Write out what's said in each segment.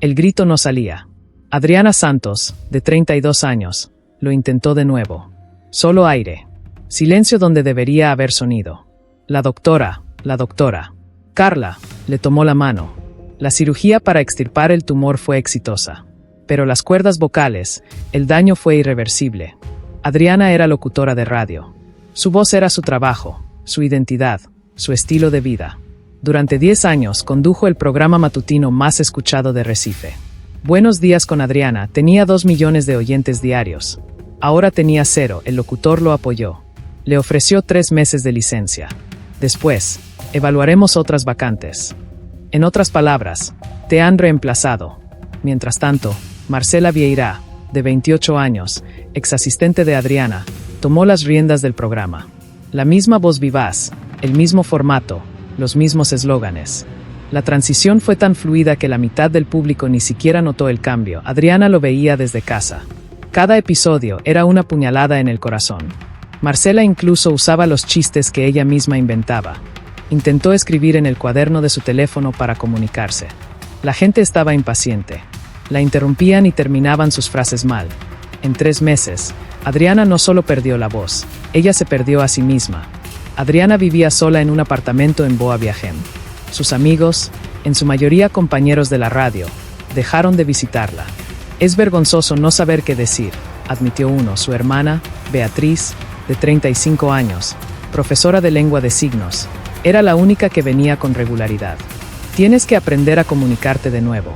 El grito no salía. Adriana Santos, de 32 años, lo intentó de nuevo. Solo aire. Silencio donde debería haber sonido. La doctora. Carla, le tomó la mano. La cirugía para extirpar el tumor fue exitosa. Pero las cuerdas vocales, el daño fue irreversible. Adriana era locutora de radio. Su voz era su trabajo, su identidad, su estilo de vida. Durante 10 años condujo el programa matutino más escuchado de Recife. Buenos días con Adriana tenía 2 millones de oyentes diarios. Ahora tenía 0, el locutor lo apoyó. Le ofreció 3 meses de licencia. Después, evaluaremos otras vacantes. En otras palabras, te han reemplazado. Mientras tanto, Marcela Vieira, de 28 años, exasistente de Adriana, tomó las riendas del programa. La misma voz vivaz, el mismo formato, los mismos eslóganes. La transición fue tan fluida que la mitad del público ni siquiera notó el cambio. Adriana lo veía desde casa. Cada episodio era una puñalada en el corazón. Marcela incluso usaba los chistes que ella misma inventaba. Intentó escribir en el cuaderno de su teléfono para comunicarse. La gente estaba impaciente. La interrumpían y terminaban sus frases mal. En 3 meses, Adriana no solo perdió la voz, ella se perdió a sí misma. Adriana vivía sola en un apartamento en Boa Viagem. Sus amigos, en su mayoría compañeros de la radio, dejaron de visitarla. Es vergonzoso no saber qué decir, admitió uno. Su hermana, Beatriz, de 35 años, profesora de lengua de signos, era la única que venía con regularidad. Tienes que aprender a comunicarte de nuevo,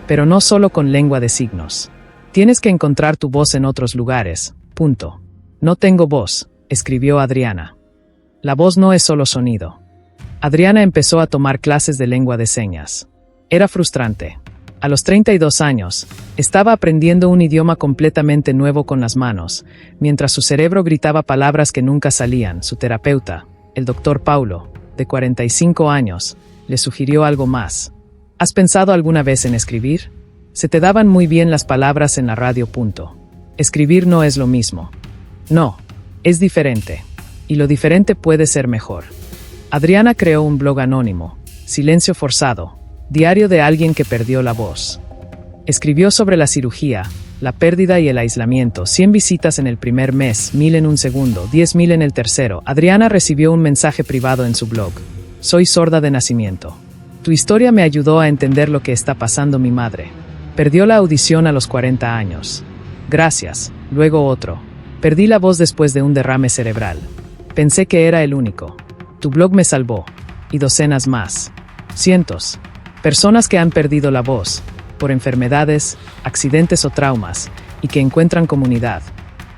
pero no solo con lengua de signos. Tienes que encontrar tu voz en otros lugares, punto. No tengo voz, escribió Adriana. La voz no es solo sonido. Adriana empezó a tomar clases de lengua de señas. Era frustrante. A los 32 años, estaba aprendiendo un idioma completamente nuevo con las manos, mientras su cerebro gritaba palabras que nunca salían. Su terapeuta, el doctor Paulo, de 45 años, le sugirió algo más. ¿Has pensado alguna vez en escribir? Se te daban muy bien las palabras en la radio. Escribir no es lo mismo. No, es diferente. Y lo diferente puede ser mejor. Adriana creó un blog anónimo, Silencio Forzado, diario de alguien que perdió la voz. Escribió sobre la cirugía, la pérdida y el aislamiento. 100 visitas en el primer mes, 1000 en un segundo, 10.000 en el tercero. Adriana recibió un mensaje privado en su blog. Soy sorda de nacimiento. Tu historia me ayudó a entender lo que está pasando mi madre. Perdió la audición a los 40 años. Gracias. Luego otro. Perdí la voz después de un derrame cerebral. Pensé que era el único. Tu blog me salvó. Y docenas más. Cientos. Personas que han perdido la voz, por enfermedades, accidentes o traumas, y que encuentran comunidad.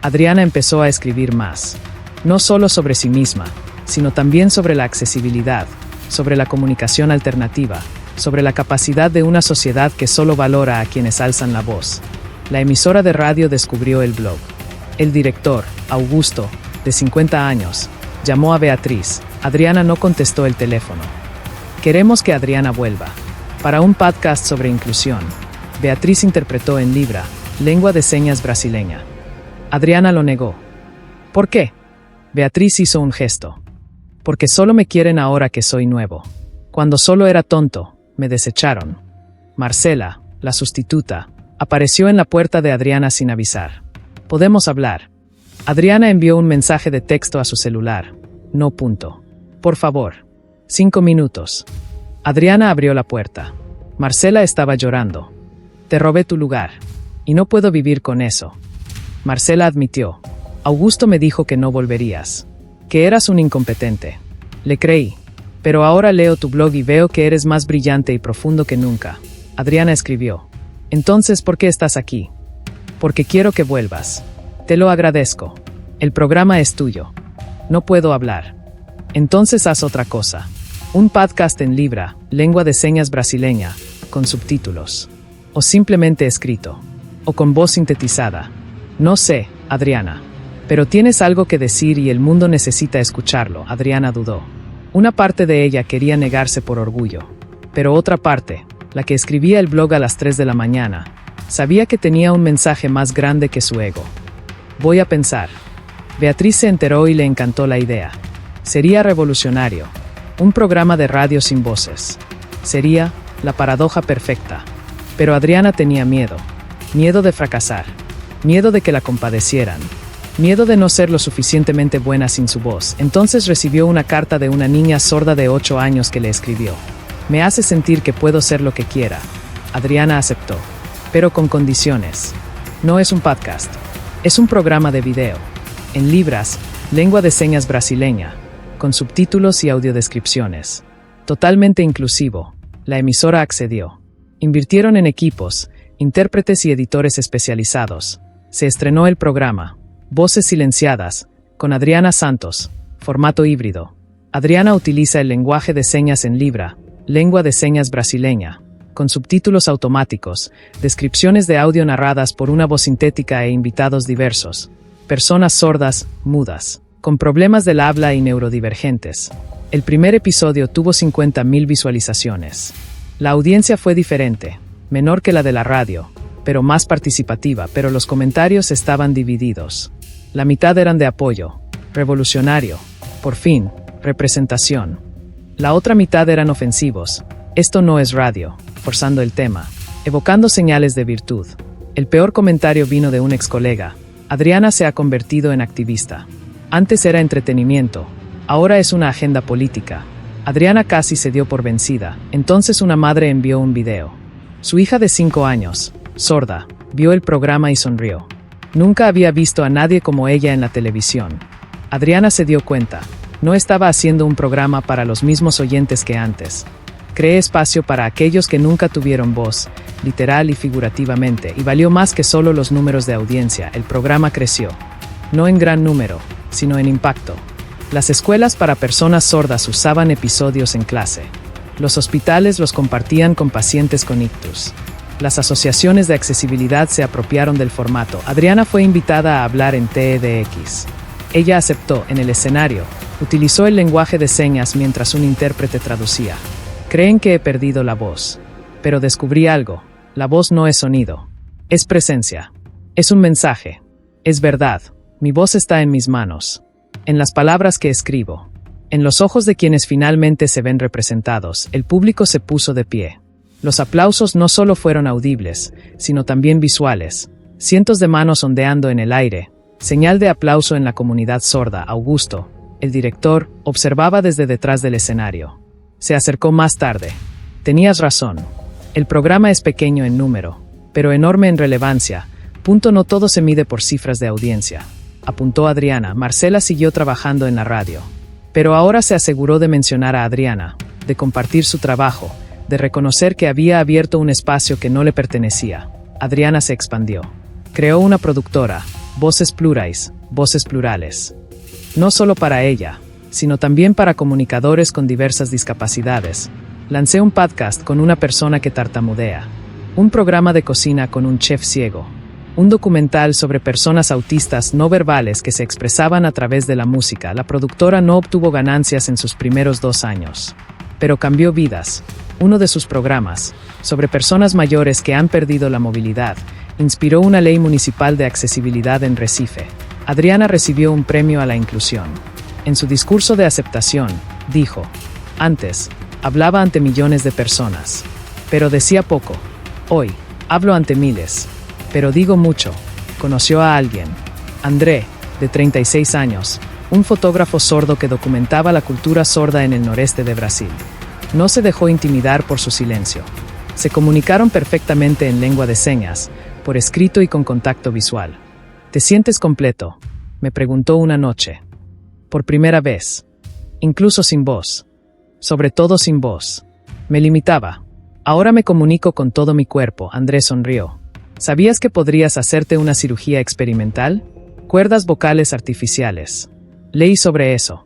Adriana empezó a escribir más. No solo sobre sí misma, sino también sobre la accesibilidad, sobre la comunicación alternativa, sobre la capacidad de una sociedad que solo valora a quienes alzan la voz. La emisora de radio descubrió el blog. El director, Augusto, de 50 años, llamó a Beatriz. Adriana no contestó el teléfono. Queremos que Adriana vuelva. Para un podcast sobre inclusión, Beatriz interpretó en Libra, lengua de señas brasileña. Adriana lo negó. ¿Por qué? Beatriz hizo un gesto. Porque solo me quieren ahora que soy nuevo. Cuando solo era tonto, me desecharon. Marcela, la sustituta, apareció en la puerta de Adriana sin avisar. ¿Podemos hablar? Adriana envió un mensaje de texto a su celular. No. Por favor. 5 minutos. Adriana abrió la puerta. Marcela estaba llorando. Te robé tu lugar. Y no puedo vivir con eso. Marcela admitió. Augusto me dijo que no volverías. Que eras un incompetente. Le creí. Pero ahora leo tu blog y veo que eres más brillante y profundo que nunca. Adriana escribió. Entonces, ¿por qué estás aquí? Porque quiero que vuelvas. Te lo agradezco. El programa es tuyo. No puedo hablar. Entonces haz otra cosa. Un podcast en Libra, lengua de señas brasileña, con subtítulos. O simplemente escrito. O con voz sintetizada. No sé, Adriana. Pero tienes algo que decir y el mundo necesita escucharlo. Adriana dudó. Una parte de ella quería negarse por orgullo. Pero otra parte, la que escribía el blog a las 3 de la mañana, sabía que tenía un mensaje más grande que su ego. Voy a pensar. Beatriz se enteró y le encantó la idea. Sería revolucionario. Un programa de radio sin voces. Sería la paradoja perfecta. Pero Adriana tenía miedo. Miedo de fracasar. Miedo de que la compadecieran. Miedo de no ser lo suficientemente buena sin su voz. Entonces recibió una carta de una niña sorda de 8 años que le escribió: me hace sentir que puedo ser lo que quiera. Adriana aceptó, pero con condiciones. No es un podcast, es un programa de video, en libras, lengua de señas brasileña, con subtítulos y audiodescripciones. Totalmente inclusivo. La emisora accedió. Invirtieron en equipos, intérpretes y editores especializados. Se estrenó el programa Voces Silenciadas, con Adriana Santos, formato híbrido. Adriana utiliza el lenguaje de señas en Libra, lengua de señas brasileña, con subtítulos automáticos, descripciones de audio narradas por una voz sintética e invitados diversos. Personas sordas, mudas, con problemas del habla y neurodivergentes. El primer episodio tuvo 50.000 visualizaciones. La audiencia fue diferente, menor que la de la radio, pero más participativa, pero los comentarios estaban divididos. La mitad eran de apoyo, revolucionario, por fin, representación. La otra mitad eran ofensivos, esto no es radio, forzando el tema, evocando señales de virtud. El peor comentario vino de un ex colega: Adriana se ha convertido en activista. Antes era entretenimiento, ahora es una agenda política. Adriana casi se dio por vencida, entonces una madre envió un video. Su hija de 5 años, sorda, vio el programa y sonrió. Nunca había visto a nadie como ella en la televisión. Adriana se dio cuenta, no estaba haciendo un programa para los mismos oyentes que antes. Creé espacio para aquellos que nunca tuvieron voz, literal y figurativamente, y valió más que solo los números de audiencia. El programa creció. No en gran número, sino en impacto. Las escuelas para personas sordas usaban episodios en clase. Los hospitales los compartían con pacientes con ictus. Las asociaciones de accesibilidad se apropiaron del formato. Adriana fue invitada a hablar en TEDx. Ella aceptó en el escenario. Utilizó el lenguaje de señas mientras un intérprete traducía. Creen que he perdido la voz. Pero descubrí algo. La voz no es sonido. Es presencia. Es un mensaje. Es verdad. Mi voz está en mis manos. En las palabras que escribo. En los ojos de quienes finalmente se ven representados. El público se puso de pie. Los aplausos no solo fueron audibles, sino también visuales. Cientos de manos ondeando en el aire. Señal de aplauso en la comunidad sorda. Augusto, el director, observaba desde detrás del escenario. Se acercó más tarde. Tenías razón. El programa es pequeño en número, pero enorme en relevancia. No todo se mide por cifras de audiencia. Apuntó Adriana. Marcela siguió trabajando en la radio. Pero ahora se aseguró de mencionar a Adriana, de compartir su trabajo, de reconocer que había abierto un espacio que no le pertenecía. Adriana se expandió. Creó una productora, Voces Plurais, Voces Plurales. No solo para ella, sino también para comunicadores con diversas discapacidades. Lancé un podcast con una persona que tartamudea, un programa de cocina con un chef ciego, un documental sobre personas autistas no verbales que se expresaban a través de la música. La productora no obtuvo ganancias en sus primeros 2 años, pero cambió vidas. Uno de sus programas, sobre personas mayores que han perdido la movilidad, inspiró una ley municipal de accesibilidad en Recife. Adriana recibió un premio a la inclusión. En su discurso de aceptación, dijo: antes, hablaba ante millones de personas, pero decía poco. Hoy, hablo ante miles, pero digo mucho. Conoció a alguien. André, de 36 años, un fotógrafo sordo que documentaba la cultura sorda en el noreste de Brasil. No se dejó intimidar por su silencio. Se comunicaron perfectamente en lengua de señas, por escrito y con contacto visual. ¿Te sientes completo?, me preguntó una noche. Por primera vez. Incluso sin voz. Sobre todo sin voz. Me limitaba. Ahora me comunico con todo mi cuerpo. Andrés sonrió. ¿Sabías que podrías hacerte una cirugía experimental? Cuerdas vocales artificiales. Leí sobre eso.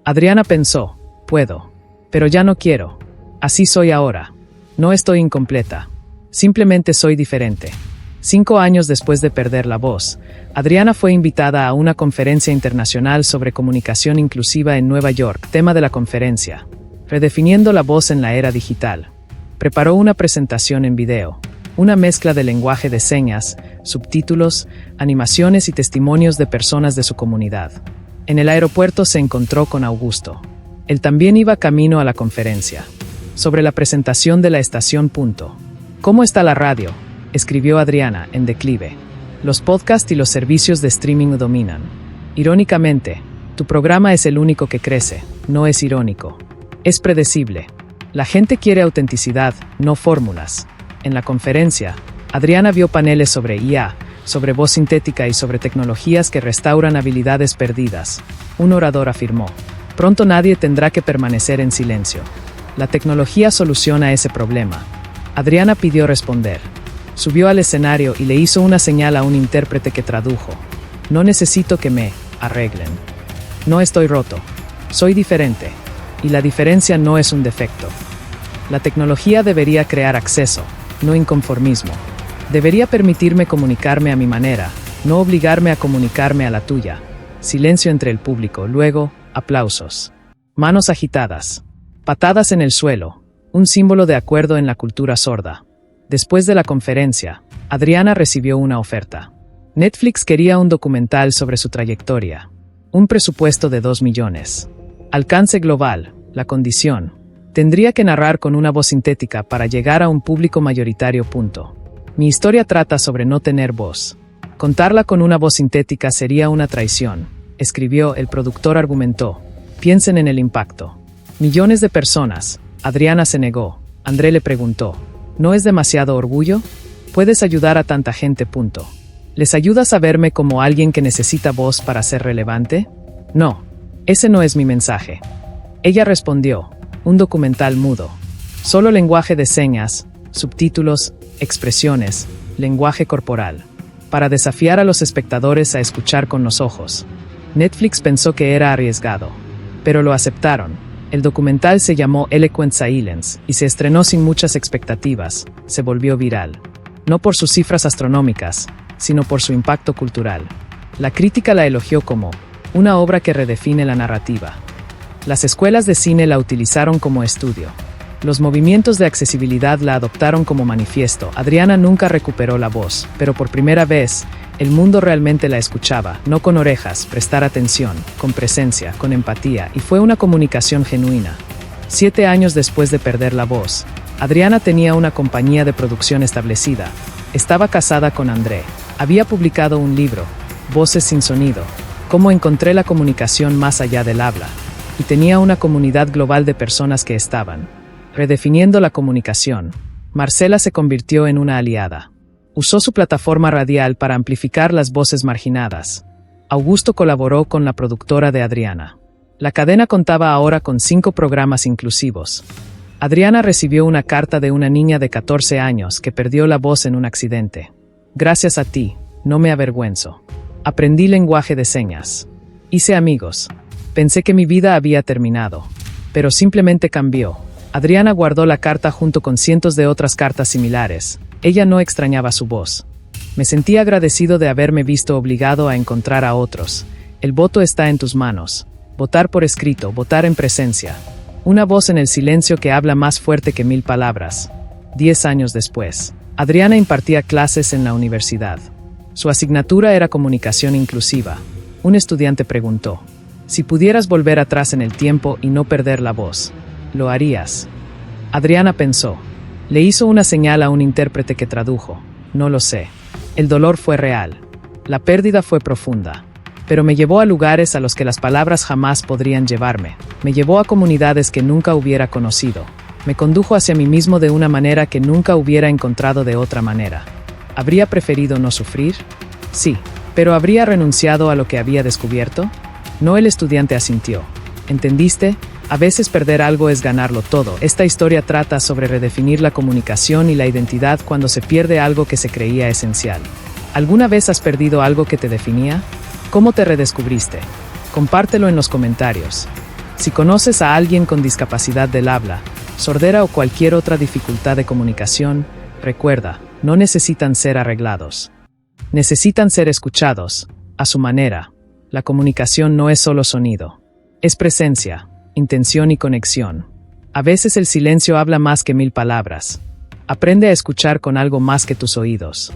Adriana pensó: puedo. Pero ya no quiero. Así soy ahora. No estoy incompleta. Simplemente soy diferente. 5 años después de perder la voz, Adriana fue invitada a una conferencia internacional sobre comunicación inclusiva en Nueva York. Tema de la conferencia: redefiniendo la voz en la era digital. Preparó una presentación en video, una mezcla de lenguaje de señas, subtítulos, animaciones y testimonios de personas de su comunidad. En el aeropuerto se encontró con Augusto. Él también iba camino a la conferencia. Sobre la presentación de la estación. ¿Cómo está la radio?, escribió Adriana, en declive. Los podcasts y los servicios de streaming dominan. Irónicamente, tu programa es el único que crece, no es irónico. Es predecible. La gente quiere autenticidad, no fórmulas. En la conferencia, Adriana vio paneles sobre IA, sobre voz sintética y sobre tecnologías que restauran habilidades perdidas. Un orador afirmó: pronto nadie tendrá que permanecer en silencio. La tecnología soluciona ese problema. Adriana pidió responder. Subió al escenario y le hizo una señal a un intérprete que tradujo: no necesito que me arreglen. No estoy roto. Soy diferente. Y la diferencia no es un defecto. La tecnología debería crear acceso, no inconformismo. Debería permitirme comunicarme a mi manera, no obligarme a comunicarme a la tuya. Silencio entre el público, luego, aplausos. Manos agitadas. Patadas en el suelo, un símbolo de acuerdo en la cultura sorda. Después de la conferencia, Adriana recibió una oferta. Netflix quería un documental sobre su trayectoria. Un presupuesto de 2 millones. Alcance global, la condición. Tendría que narrar con una voz sintética para llegar a un público mayoritario. Mi historia trata sobre no tener voz. Contarla con una voz sintética sería una traición, escribió. El productor argumentó. Piensen en el impacto. Millones de personas. Adriana se negó. André le preguntó: ¿no es demasiado orgullo? ¿Puedes ayudar a tanta gente? ¿Les ayudas a verme como alguien que necesita voz para ser relevante? No. Ese no es mi mensaje. Ella respondió: un documental mudo. Solo lenguaje de señas, subtítulos, expresiones, lenguaje corporal. Para desafiar a los espectadores a escuchar con los ojos. Netflix pensó que era arriesgado. Pero lo aceptaron. El documental se llamó Eloquent Silence y se estrenó sin muchas expectativas. Se volvió viral. No por sus cifras astronómicas, sino por su impacto cultural. La crítica la elogió como una obra que redefine la narrativa. Las escuelas de cine la utilizaron como estudio. Los movimientos de accesibilidad la adoptaron como manifiesto. Adriana nunca recuperó la voz, pero por primera vez, el mundo realmente la escuchaba, no con orejas, prestar atención, con presencia, con empatía, y fue una comunicación genuina. 7 años después de perder la voz, Adriana tenía una compañía de producción establecida. Estaba casada con André. Había publicado un libro, Voces sin sonido, cómo encontré la comunicación más allá del habla, y tenía una comunidad global de personas que estaban redefiniendo la comunicación. Marcela se convirtió en una aliada. Usó su plataforma radial para amplificar las voces marginadas. Augusto colaboró con la productora de Adriana. La cadena contaba ahora con 5 programas inclusivos. Adriana recibió una carta de una niña de 14 años que perdió la voz en un accidente. Gracias a ti, no me avergüenzo. Aprendí lenguaje de señas. Hice amigos. Pensé que mi vida había terminado. Pero simplemente cambió. Adriana guardó la carta junto con cientos de otras cartas similares. Ella no extrañaba su voz. Me sentí agradecido de haberme visto obligado a encontrar a otros. El voto está en tus manos. Votar por escrito, votar en presencia. Una voz en el silencio que habla más fuerte que 1000 palabras. 10 años después, Adriana impartía clases en la universidad. Su asignatura era comunicación inclusiva. Un estudiante preguntó: si pudieras volver atrás en el tiempo y no perder la voz, ¿lo harías? Adriana pensó. Le hizo una señal a un intérprete que tradujo. No lo sé. El dolor fue real. La pérdida fue profunda. Pero me llevó a lugares a los que las palabras jamás podrían llevarme. Me llevó a comunidades que nunca hubiera conocido. Me condujo hacia mí mismo de una manera que nunca hubiera encontrado de otra manera. ¿Habría preferido no sufrir? Sí. ¿Pero habría renunciado a lo que había descubierto? No. El estudiante asintió. ¿Entendiste? A veces perder algo es ganarlo todo. Esta historia trata sobre redefinir la comunicación y la identidad cuando se pierde algo que se creía esencial. ¿Alguna vez has perdido algo que te definía? ¿Cómo te redescubriste? Compártelo en los comentarios. Si conoces a alguien con discapacidad del habla, sordera o cualquier otra dificultad de comunicación, recuerda, no necesitan ser arreglados. Necesitan ser escuchados, a su manera. La comunicación no es solo sonido. Es presencia, intención y conexión. A veces el silencio habla más que 1000 palabras. Aprende a escuchar con algo más que tus oídos.